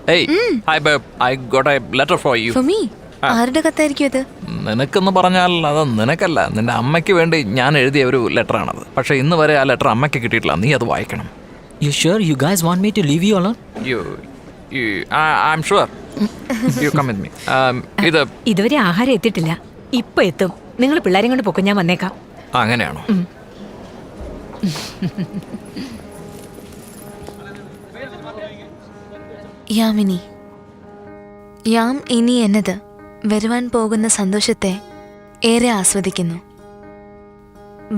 Hey, hi babe. I got a letter for you. For me? ആരുടെ കത്തായിരിക്കും ഇത്? നിനക്കെന്ന് പറഞ്ഞാൽ അത് നിനക്കല്ല, നിന്റെ അമ്മയ്ക്ക് വേണ്ടി ഞാൻ എഴുതിയ ഒരു ലെറ്ററാണത്. പക്ഷെ ഇന്ന് വരെ ആ ലെറ്റർ അമ്മയ്ക്ക് കിട്ടിയിട്ടില്ല. നീ അത് വായിക്കണം. You sure you guys want me to leave you alone? I'm sure. You come with me. ഇതുവരെ ആഹാരം എത്തിയിട്ടില്ല. ഇപ്പൊ എത്തും. നിങ്ങൾ പിള്ളേരെ കൊണ്ട് പൊക്കും, ഞാൻ വന്നേക്കാം. അങ്ങനെയാണോ? യാമിനി, യാം ഇനി എന്നത് വരുവാൻ പോകുന്ന സന്തോഷത്തെ ഏറെ ആസ്വദിക്കുന്നു.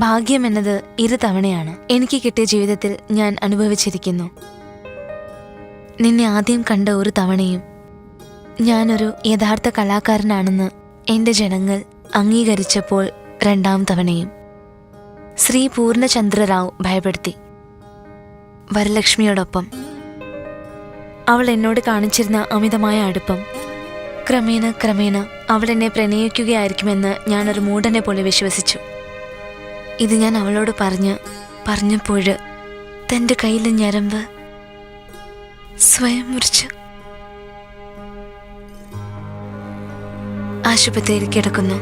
ഭാഗ്യം എന്നത് ഇരുതവണയാണ് എനിക്ക് കിട്ടിയ ജീവിതത്തിൽ ഞാൻ അനുഭവിച്ചിരിക്കുന്നു. നിന്നെ ആദ്യം കണ്ട ഒരു തവണയും ഞാനൊരു യഥാർത്ഥ കലാകാരനാണെന്ന് എൻ്റെ ജനങ്ങൾ അംഗീകരിച്ചപ്പോൾ രണ്ടാം തവണയും ശ്രീ പൂർണ്ണചന്ദ്ര റാവു ഭയപ്പെടുത്തി. വരലക്ഷ്മിയോടൊപ്പം അവൾ എന്നോട് കാണിച്ചിരുന്ന അമിതമായ അടുപ്പം ക്രമേണ അവൾ എന്നെ പ്രണയിക്കുകയായിരിക്കുമെന്ന് ഞാനൊരു മൂഢനെ പോലെ വിശ്വസിച്ചു. ഇത് ഞാൻ അവളോട് പറഞ്ഞപ്പോൾ തൻ്റെ കയ്യിലെ ഞരമ്പ് സ്വയം മുറിച്ച് ആശുപത്രിയിൽ കിടക്കുന്നു.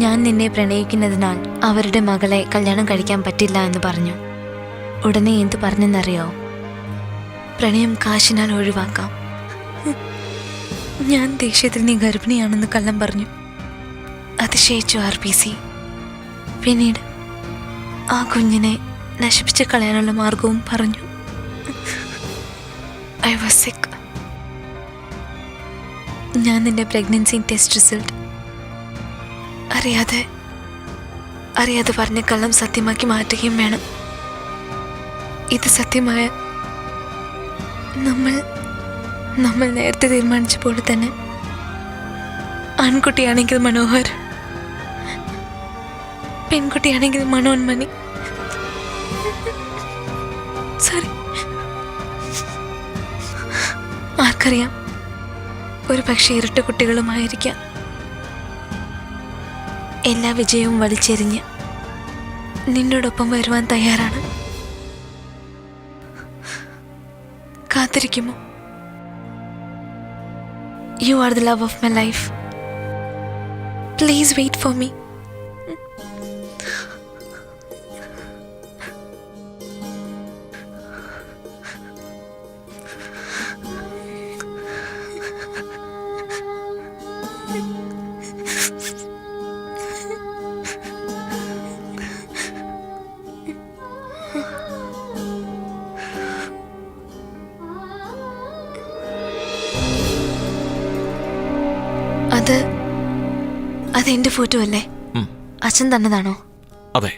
ഞാൻ നിന്നെ പ്രണയിക്കുന്നതിനാൽ അവരുടെ മകളെ കല്യാണം കഴിക്കാൻ പറ്റില്ല എന്ന് പറഞ്ഞു. ഉടനെ എന്തു പറഞ്ഞെന്നറിയോ? പ്രണയം കാശിനാൽ ഒഴിവാക്കാം. ഞാൻ ദേഷ്യത്തിൽ നീ ഗർഭിണിയാണെന്ന് കള്ളം പറഞ്ഞു. അതിശയിച്ചു RPC. പിന്നീട് ആ കുഞ്ഞിനെ നശിപ്പിച്ച് കളയാനുള്ള മാർഗവും പറഞ്ഞു. I was sick. ഞാൻ നിന്റെ പ്രഗ്നൻസി ടെസ്റ്റ് റിസൾട്ട് അറിയാതെ പറഞ്ഞ കള്ളം സത്യമാക്കി മാറ്റുകയും വേണം. ഇത് സത്യമായ നമ്മൾ നേരത്തെ തീരുമാനിച്ച പോലെ തന്നെ ആൺകുട്ടിയാണെങ്കിൽ മനോഹർ, പെൺകുട്ടിയാണെങ്കിൽ മനോന്മണി. സോറി. ആർക്കറിയാം, ഒരു പക്ഷേ ഇരട്ട കുട്ടികളുമായിരിക്കാം. എല്ലാ വിജയവും വലിച്ചെറിഞ്ഞ് നിന്നോടൊപ്പം വരുവാൻ തയ്യാറാണ്. കാത്തിരിക്കുമോ? You are the love of my life. Please wait for me. അത് എന്റെ ഫോട്ടോ അല്ലേ? അച്ഛൻ തന്നതാണോ? അതെ.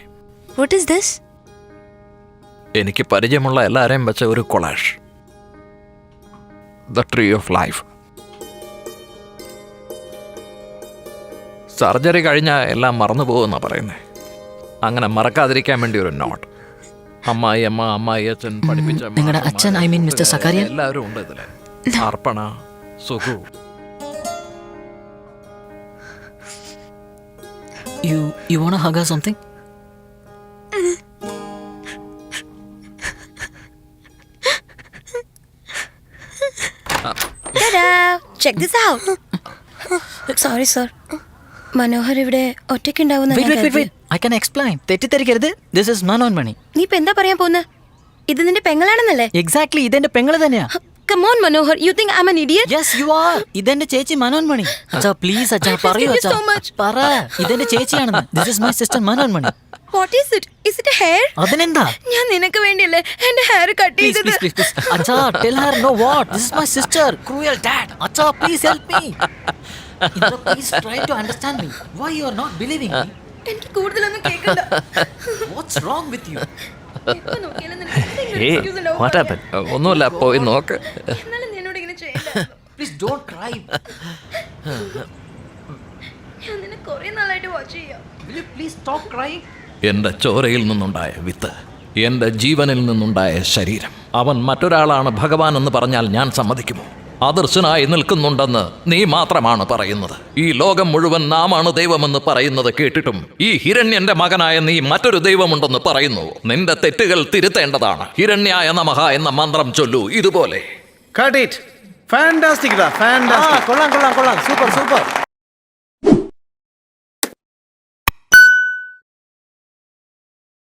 What is this? എനിക്ക് പരിചയമുള്ള എല്ലാരെയും വെച്ച ഒരു collage. The tree of life. Surgery കഴിഞ്ഞാൽ എല്ലാം മറന്നു പോകുമെന്നാ പറയുന്നത്. അങ്ങനെ മറക്കാതിരിക്കാൻ വേണ്ടി ഒരു നോട്ട്. അമ്മായി അച്ഛൻ പഠിപ്പിച്ച നിങ്ങളുടെ അച്ഛൻ, I mean Mr. സക്കാരിയൻ, എല്ലാവരും ഉണ്ട് ഇതില്. അർപ്പണ, Sukhu. You wanna hug or something? Ta-da! Check this out. Sorry sir. Manohar ഇവിടെ ഒറ്റയ്ക്കുണ്ടാവുന്ന Wait. I can explain. തെറ്റിദ്ധരിക്കരുത്. This is Manonmani. നീ ഇപ്പൊ എന്താ പറയാൻ പോകുന്നത്? ഇത് നിന്റെ പെങ്ങളാണെന്നല്ലേ? Exactly, ഇതെന്റെ പെങ്ങള് തന്നെയാ. Come on Manohar, you think I'm an idiot? Yes you are. ഇതെന്റെ ചേച്ചി മനോന്മണി. അച്ഛാ പ്ലീസ് അച്ഛാ പറയൂ അച്ഛാ. പറ, ഇതെന്റെ ചേച്ചിയാണെന്ന്. This is my sister Manonmani. What is it? Is it a hair? അതിനെന്താ? ഞാൻ നിനക്ക് വേണ്ടിയല്ലേ എന്റെ ഹെയർ കട്ട് ചെയ്തത്. Please. അച്ഛാ tell her no what. This is my sister. Cruel dad. അച്ഛാ please help me. Indra, please try to understand me. Why you are not believing me? എനിക്ക് കൂടുതലൊന്നും കേൾക്കണ്ട. What's wrong with you? എപ്പോ നോക്കിയാലും നിനക്ക് Hey, what happened? ഒന്നുമില്ല, പോയി നോക്ക്. എന്നാലും നിന്നോട് ഇങ്ങനെ ചെയ്യണ്ട. Please don't cry. ഞാൻ നിന്നെ കുറേ നാളായിട്ട് വാച്ച് ചെയ്യാം. Will you please stop crying? എൻ്റെ ചോരയിൽ നിന്നുണ്ടായ വിത്ത്, എൻ്റെ ജീവനിൽ നിന്നുണ്ടായ ശരീരം. അവൻ മറ്റൊരാളാണ് ഭഗവാൻ എന്ന് പറഞ്ഞാൽ ഞാൻ സമ്മതിക്കുമോ? അദർശനായി നിൽക്കുന്നുണ്ടെന്ന് നീ മാത്രമാണ് പറയുന്നത്. ഈ ലോകം മുഴുവൻ നാമാണ് ദൈവമെന്ന് പറയുന്നത് കേട്ടിട്ടും ഈ ഹിരണ്യന്റെ മകനായ നീ മറ്റൊരു ദൈവമുണ്ടെന്ന് പറയുന്നു. നിന്റെ തെറ്റുകൾ തിരുത്തേണ്ടതാണ്. ഹിരണ്യായ നമഃ എന്ന മന്ത്രം ചൊല്ലൂ. ഇതുപോലെ Cut it. Fantastic, da. Fantastic. കൊള്ളാം കൊള്ളാം കൊള്ളാം സൂപ്പർ സൂപ്പർ